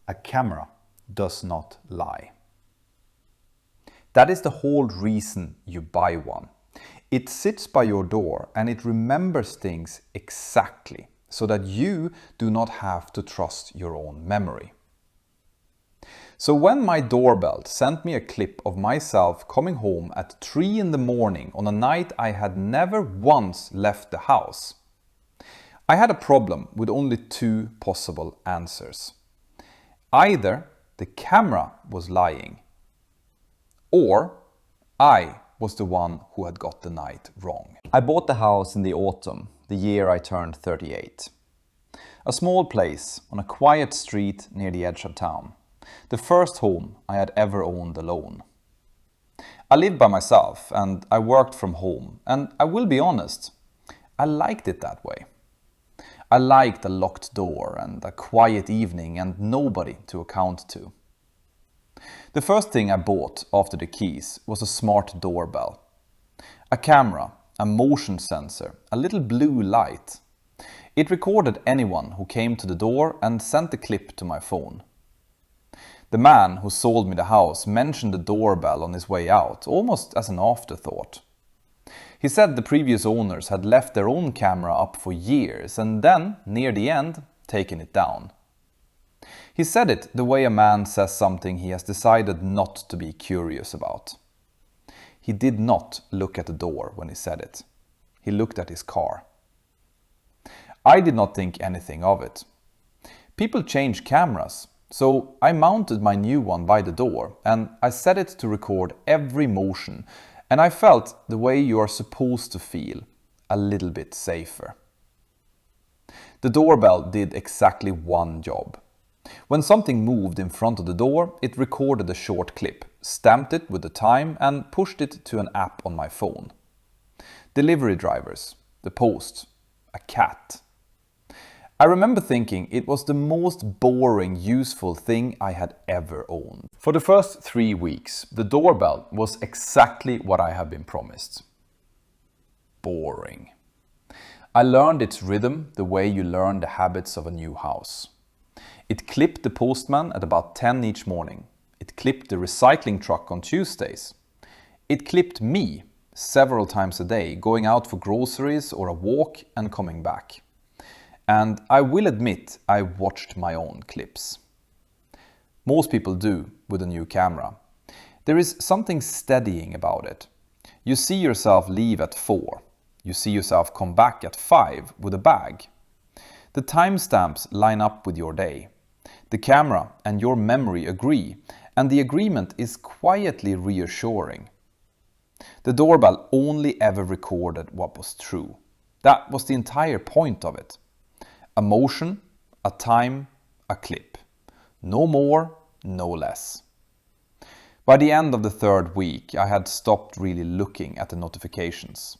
A camera does not lie. That is the whole reason you buy one. It sits by your door and it remembers things exactly so that you do not have to trust your own memory. So when my doorbell sent me a clip of myself coming home at 3 in the morning on a night I had never once left the house, I had a problem with only two possible answers. Either the camera was lying, or I was the one who had got the night wrong. I bought the house in the autumn, the year I turned 38. A small place on a quiet street near the edge of town. The first home I had ever owned alone. I lived by myself and I worked from home, and I will be honest, I liked it that way. I liked a locked door and a quiet evening and nobody to account to. The first thing I bought after the keys was a smart doorbell. A camera, a motion sensor, a little blue light. It recorded anyone who came to the door and sent a clip to my phone. The man who sold me the house mentioned the doorbell on his way out, almost as an afterthought. He said the previous owners had left their own camera up for years and then, near the end, taken it down. He said it the way a man says something he has decided not to be curious about. He did not look at the door when he said it. He looked at his car. I did not think anything of it. People change cameras. So I mounted my new one by the door and I set it to record every motion, and I felt the way you are supposed to feel, a little bit safer. The doorbell did exactly one job. When something moved in front of the door, it recorded a short clip, stamped it with the time and pushed it to an app on my phone. Delivery drivers, the post, a cat. I remember thinking it was the most boring, useful thing I had ever owned. For the first 3 weeks, the doorbell was exactly what I had been promised. Boring. I learned its rhythm the way you learn the habits of a new house. It clipped the postman at about 10 each morning. It clipped the recycling truck on Tuesdays. It clipped me several times a day, going out for groceries or a walk and coming back. And I will admit I watched my own clips. Most people do with a new camera. There is something steadying about it. You see yourself leave at 4. You see yourself come back at 5 with a bag. The timestamps line up with your day. The camera and your memory agree, and the agreement is quietly reassuring. The doorbell only ever recorded what was true. That was the entire point of it. A motion, a time, a clip. No more, no less. By the end of the 3rd week, I had stopped really looking at the notifications.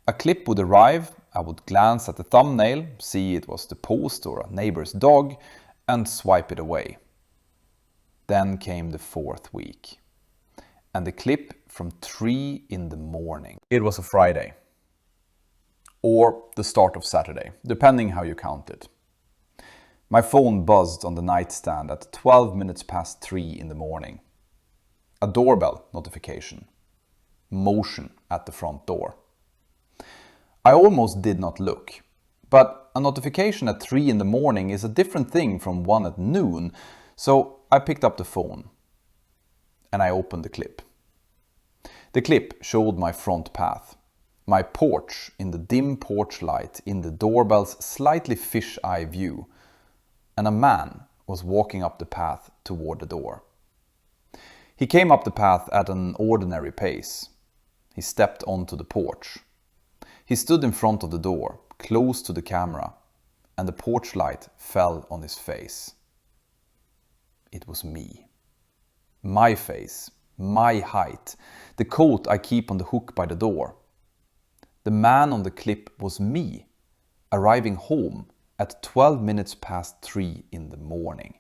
A clip would arrive, I would glance at the thumbnail, see it was the post or a neighbor's dog, and swipe it away. Then came the 4th week, and the clip from 3 in the morning. It was a Friday. Or the start of Saturday, depending how you count it. My phone buzzed on the nightstand at 12 minutes past 3 in the morning. A doorbell notification. Motion at the front door. I almost did not look, but a notification at 3 in the morning is a different thing from one at noon, so I picked up the phone and I opened the clip. The clip showed my front path. My porch in the dim porch light in the doorbell's slightly fish-eye view, and a man was walking up the path toward the door. He came up the path at an ordinary pace. He stepped onto the porch. He stood in front of the door, close to the camera, and the porch light fell on his face. It was me. My face, my height, the coat I keep on the hook by the door. The man on the clip was me, arriving home at 12 minutes past 3 in the morning.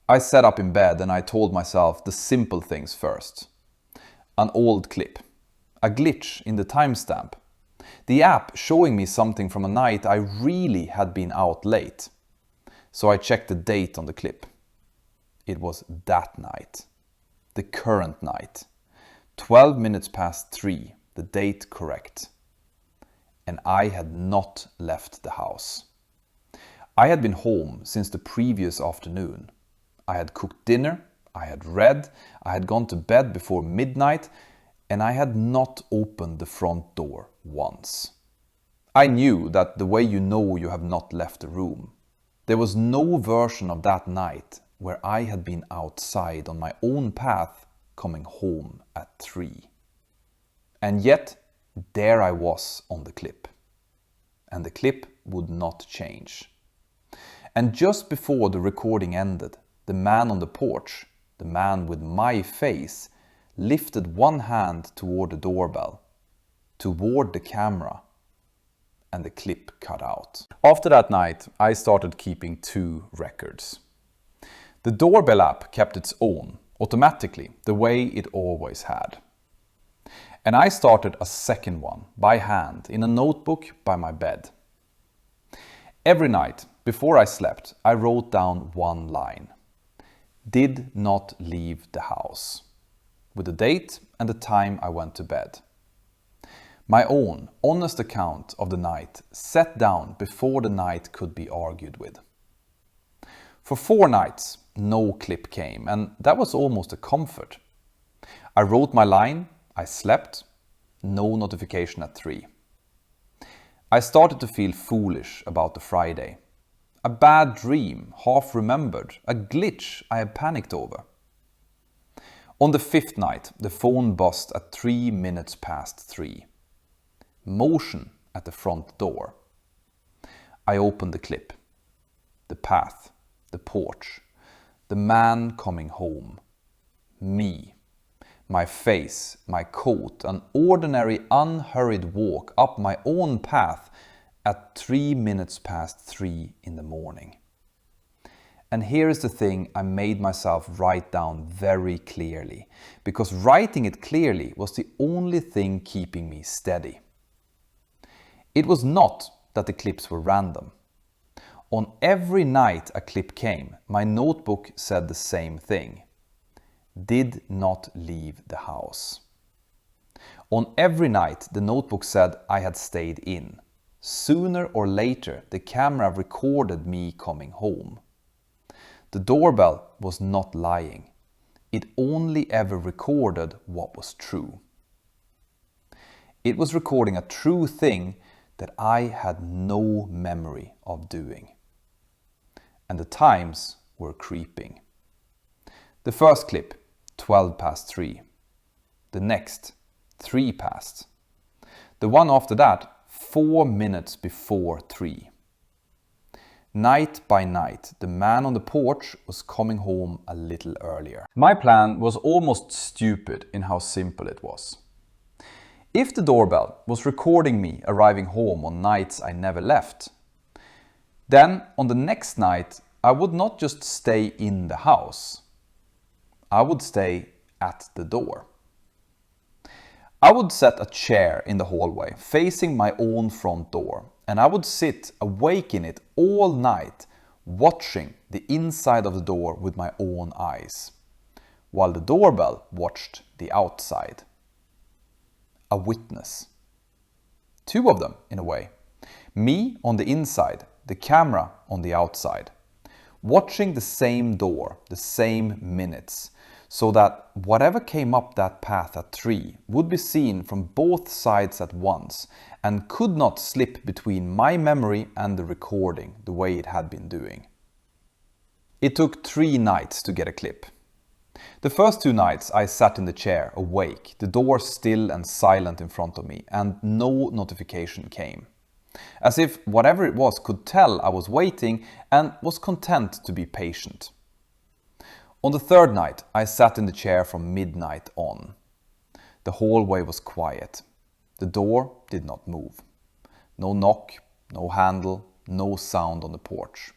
I sat up in bed and I told myself the simple things first. An old clip, a glitch in the timestamp, the app showing me something from a night I really had been out late. So I checked the date on the clip. It was that night. The current night. 12 minutes past 3, the date correct. And I had not left the house. I had been home since the previous afternoon. I had cooked dinner, I had read, I had gone to bed before midnight, and I had not opened the front door once. I knew that the way you know you have not left the room. There was no version of that night where I had been outside on my own path coming home at 3. And yet, there I was on the clip. And the clip would not change. And just before the recording ended, the man on the porch, the man with my face, lifted one hand toward the doorbell, toward the camera, and the clip cut out. After that night, I started keeping 2 records. The Doorbell app kept its own, automatically, the way it always had. And I started a second one, by hand, in a notebook by my bed. Every night, before I slept, I wrote down one line. Did not leave the house. With the date and the time I went to bed. My own honest account of the night set down before the night could be argued with. For 4 nights, no clip came, and that was almost a comfort. I wrote my line, I slept, no notification at 3. I started to feel foolish about the Friday. A bad dream, half remembered, a glitch I had panicked over. On the 5th night, the phone buzzed at 3 minutes past 3. Motion at the front door. I opened the clip. The path, the porch, the man coming home. Me. My face, my coat, an ordinary unhurried walk up my own path at 3 minutes past 3 in the morning. And here is the thing I made myself write down very clearly, because writing it clearly was the only thing keeping me steady. It was not that the clips were random. On every night a clip came, my notebook said the same thing. Did not leave the house. On every night the notebook said I had stayed in. Sooner or later the camera recorded me coming home. The doorbell was not lying. It only ever recorded what was true. It was recording a true thing that I had no memory of doing. And the times were creeping. The first clip, 12 past 3. The next, 3 past. The one after that, 4 minutes before 3. Night by night, the man on the porch was coming home a little earlier. My plan was almost stupid in how simple it was. If the doorbell was recording me arriving home on nights I never left, then on the next night I would not just stay in the house. I would stay at the door. I would set a chair in the hallway facing my own front door, and I would sit awake in it all night watching the inside of the door with my own eyes, while the doorbell watched the outside. A witness. 2 of them, in a way. Me on the inside, the camera on the outside. Watching the same door, the same minutes, so that whatever came up that path at 3 would be seen from both sides at once and could not slip between my memory and the recording the way it had been doing. It took 3 nights to get a clip. The first 2 nights I sat in the chair, awake, the door still and silent in front of me, and no notification came. As if whatever it was could tell I was waiting and was content to be patient. On the 3rd night, I sat in the chair from midnight on. The hallway was quiet. The door did not move. No knock, no handle, no sound on the porch.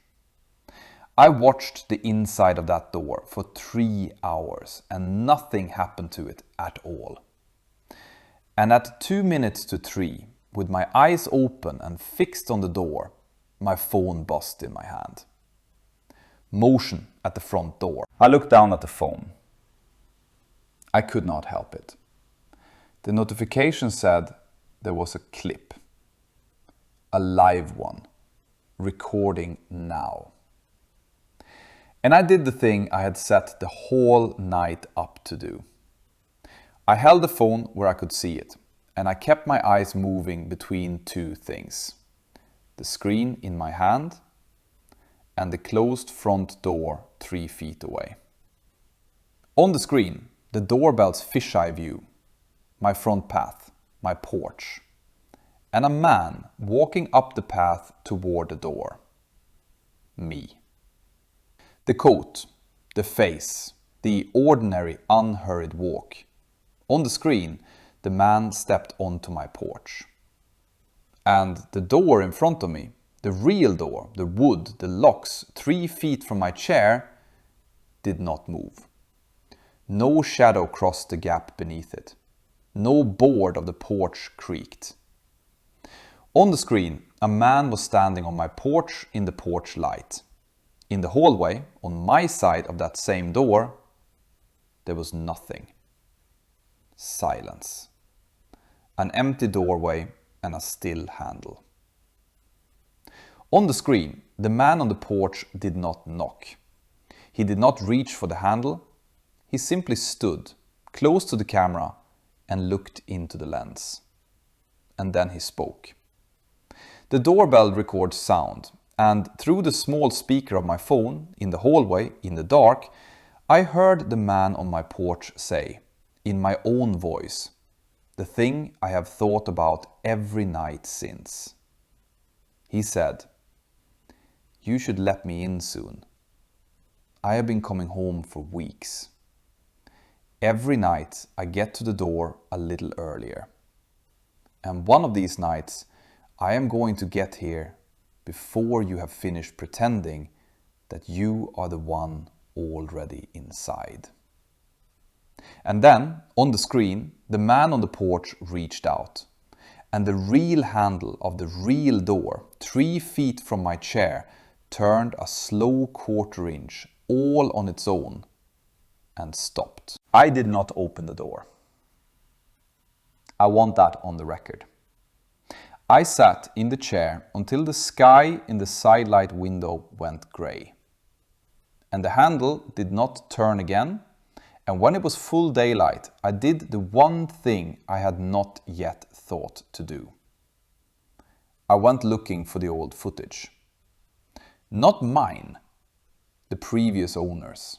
I watched the inside of that door for 3 hours and nothing happened to it at all. And at 2 minutes to 3, with my eyes open and fixed on the door, my phone buzzed in my hand. motion at the front door. I looked down at the phone. I could not help it. The notification said there was a clip, a live one, recording now. And I did the thing I had set the whole night up to do. I held the phone where I could see it, and I kept my eyes moving between two things. The screen in my hand and the closed front door 3 feet away. On the screen, the doorbell's fisheye view, my front path, my porch, and a man walking up the path toward the door. Me. The coat, the face, the ordinary unhurried walk. On the screen, the man stepped onto my porch. And the door in front of me, the real door, the wood, the locks 3 feet from my chair, did not move. No shadow crossed the gap beneath it. No board of the porch creaked. On the screen, a man was standing on my porch in the porch light. In the hallway, on my side of that same door, there was nothing. Silence. An empty doorway and a still handle. On the screen, the man on the porch did not knock. He did not reach for the handle. He simply stood close to the camera and looked into the lens. And then he spoke. The doorbell records sound, and through the small speaker of my phone in the hallway in the dark, I heard the man on my porch say, in my own voice, the thing I have thought about every night since. He said, "You should let me in soon. I have been coming home for weeks. Every night I get to the door a little earlier. And one of these nights I am going to get here before you have finished pretending that you are the one already inside." And then, on the screen, the man on the porch reached out, and the real handle of the real door, 3 feet from my chair, turned a slow 1/4 inch all on its own and stopped. I did not open the door. I want that on the record. I sat in the chair until the sky in the sidelight window went grey. And the handle did not turn again, and when it was full daylight, I did the one thing I had not yet thought to do. I went looking for the old footage. Not mine, the previous owners.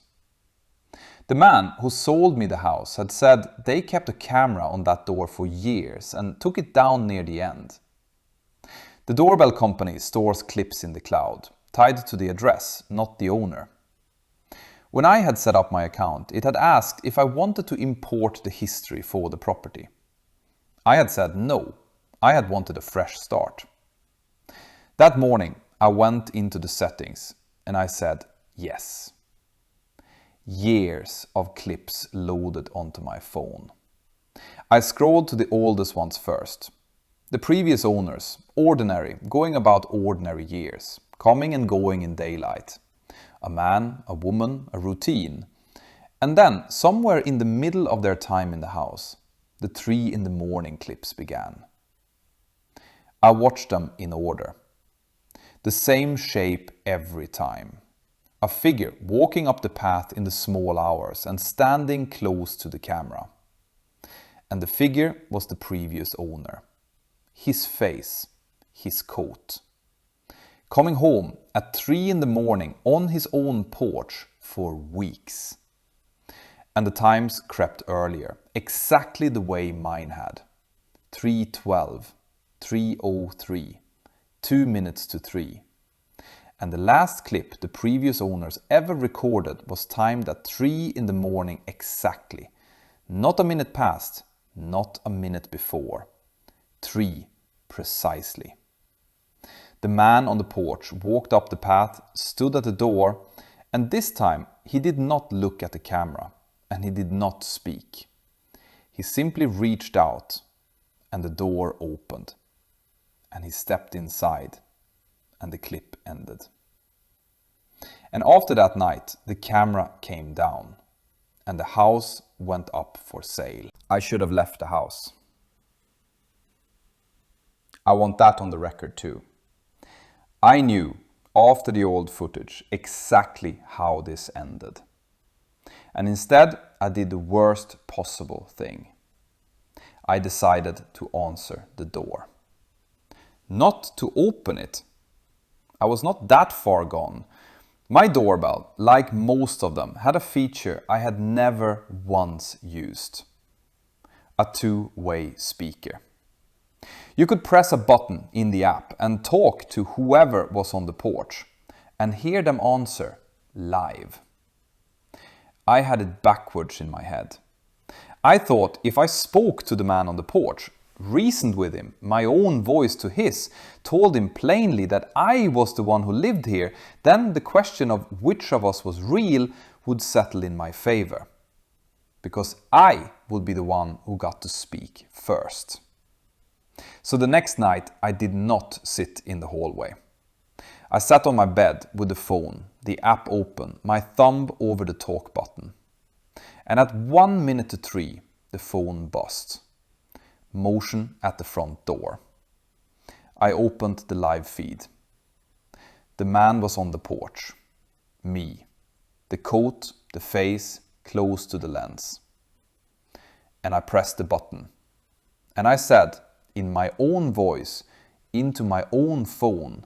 The man who sold me the house had said they kept a camera on that door for years and took it down near the end. The doorbell company stores clips in the cloud, tied to the address, not the owner. When I had set up my account, it had asked if I wanted to import the history for the property. I had said no. I had wanted a fresh start. That morning, I went into the settings and I said yes. Years of clips loaded onto my phone. I scrolled to the oldest ones first. The previous owners, ordinary, going about ordinary years, coming and going in daylight. A man, a woman, a routine. And then, somewhere in the middle of their time in the house, the 3 in the morning clips began. I watched them in order. The same shape every time. A figure walking up the path in the small hours and standing close to the camera. And the figure was the previous owner. His face, his coat. Coming home at 3 in the morning on his own porch for weeks. And the times crept earlier, exactly the way mine had. 3:12, 3:03, 2 minutes to 3. And the last clip the previous owners ever recorded was timed at 3 in the morning exactly. Not a minute past, not a minute before. 3 precisely. The man on the porch walked up the path, stood at the door, and this time he did not look at the camera and he did not speak. He simply reached out and the door opened and he stepped inside and the clip ended. And after that night, the camera came down and the house went up for sale. I should have left the house. I want that on the record too. I knew after the old footage exactly how this ended. And instead, I did the worst possible thing. I decided to answer the door. Not to open it. I was not that far gone. My doorbell, like most of them, had a feature I had never once used. A two-way speaker. You could press a button in the app and talk to whoever was on the porch and hear them answer live. I had it backwards in my head. I thought if I spoke to the man on the porch, reasoned with him, my own voice to his, told him plainly that I was the one who lived here, then the question of which of us was real would settle in my favor. Because I would be the one who got to speak first. So the next night I did not sit in the hallway. I sat on my bed with the phone, the app open, my thumb over the talk button. And at 1 minute to 3, the phone buzzed. Motion at the front door. I opened the live feed. The man was on the porch. Me. The coat, the face, close to the lens. And I pressed the button. And I said, in my own voice, into my own phone,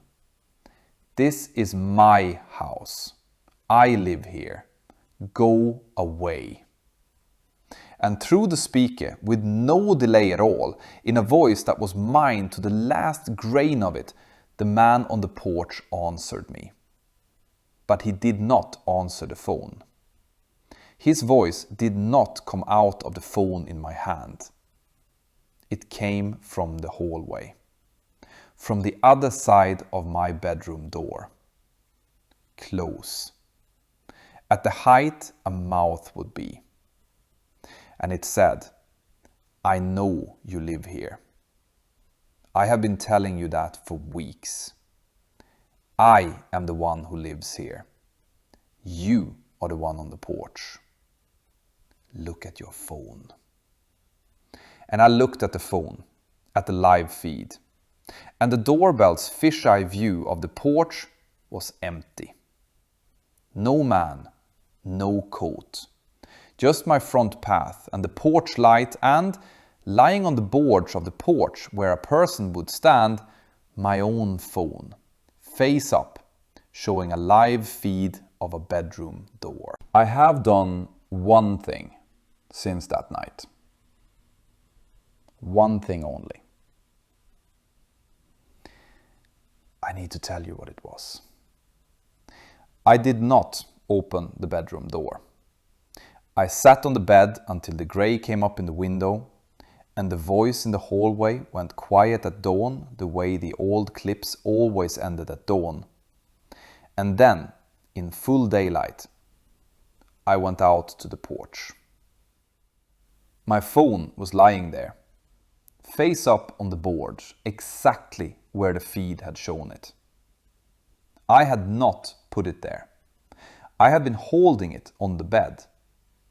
"This is my house. I live here. Go away." And through the speaker, with no delay at all, in a voice that was mine to the last grain of it, the man on the porch answered me. But he did not answer the phone. His voice did not come out of the phone in my hand. It came from the hallway, from the other side of my bedroom door. Close. At the height a mouth would be. And it said, "I know you live here. I have been telling you that for weeks. I am the one who lives here. You are the one on the porch. Look at your phone." And I looked at the phone, at the live feed, and the doorbell's fisheye view of the porch was empty. No man, no coat. Just my front path and the porch light and, lying on the boards of the porch where a person would stand, my own phone, face up, showing a live feed of a bedroom door. I have done one thing since that night. One thing only. I need to tell you what it was. I did not open the bedroom door. I sat on the bed until the grey came up in the window and the voice in the hallway went quiet at dawn the way the old clips always ended at dawn. And then, in full daylight, I went out to the porch. My phone was lying there, face up on the board, exactly where the feed had shown it. I had not put it there. I had been holding it on the bed.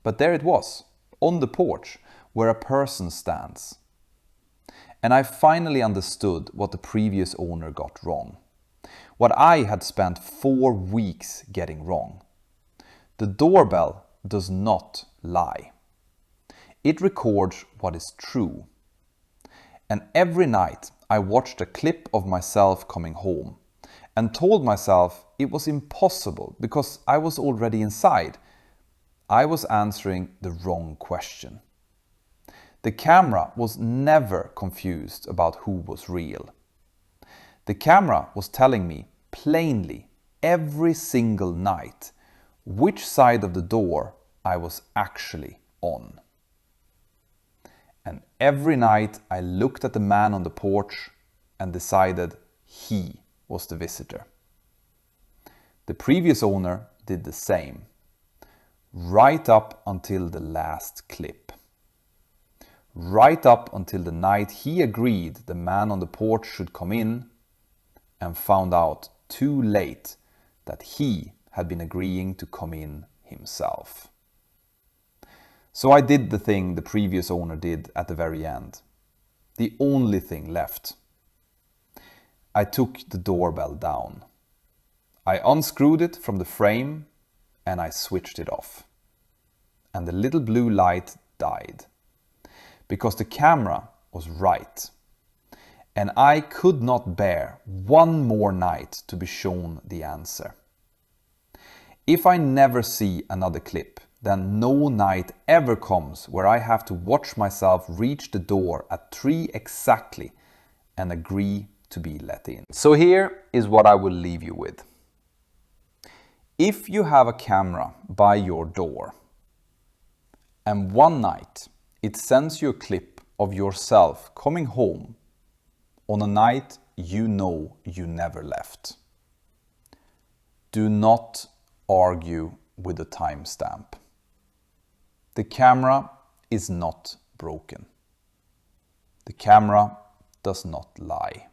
But there it was, on the porch, where a person stands. And I finally understood what the previous owner got wrong. What I had spent 4 weeks getting wrong. The doorbell does not lie. It records what is true. And every night I watched a clip of myself coming home and told myself it was impossible because I was already inside. I was answering the wrong question. The camera was never confused about who was real. The camera was telling me plainly every single night which side of the door I was actually on. And every night I looked at the man on the porch and decided he was the visitor. The previous owner did the same. Right up until the last clip. Right up until the night he agreed the man on the porch should come in and found out too late that he had been agreeing to come in himself. So I did the thing the previous owner did at the very end. The only thing left. I took the doorbell down. I unscrewed it from the frame and I switched it off. And the little blue light died. Because the camera was right. And I could not bear one more night to be shown the answer. If I never see another clip, then no night ever comes where I have to watch myself reach the door at 3 exactly and agree to be let in. So here is what I will leave you with. If you have a camera by your door and one night it sends you a clip of yourself coming home on a night you know you never left, do not argue with the timestamp. The camera is not broken. The camera does not lie.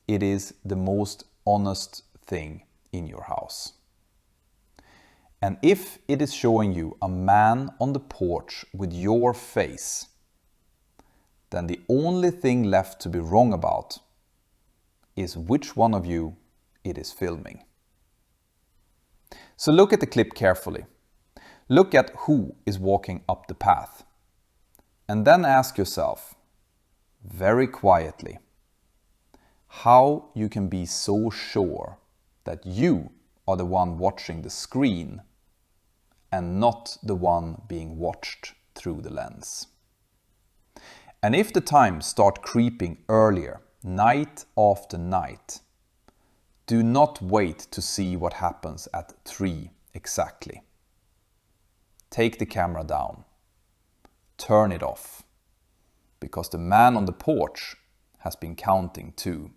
It is the most honest thing in your house. And if it is showing you a man on the porch with your face, then the only thing left to be wrong about is which one of you it is filming. So look at the clip carefully. Look at who is walking up the path. And then ask yourself, very quietly, how you can be so sure that you are the one watching the screen and not the one being watched through the lens. And if the times start creeping earlier, night after night, do not wait to see what happens at 3 exactly. Take the camera down. Turn it off. Because the man on the porch has been counting too.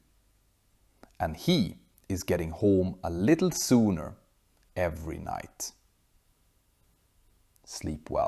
And he is getting home a little sooner every night. Sleep well.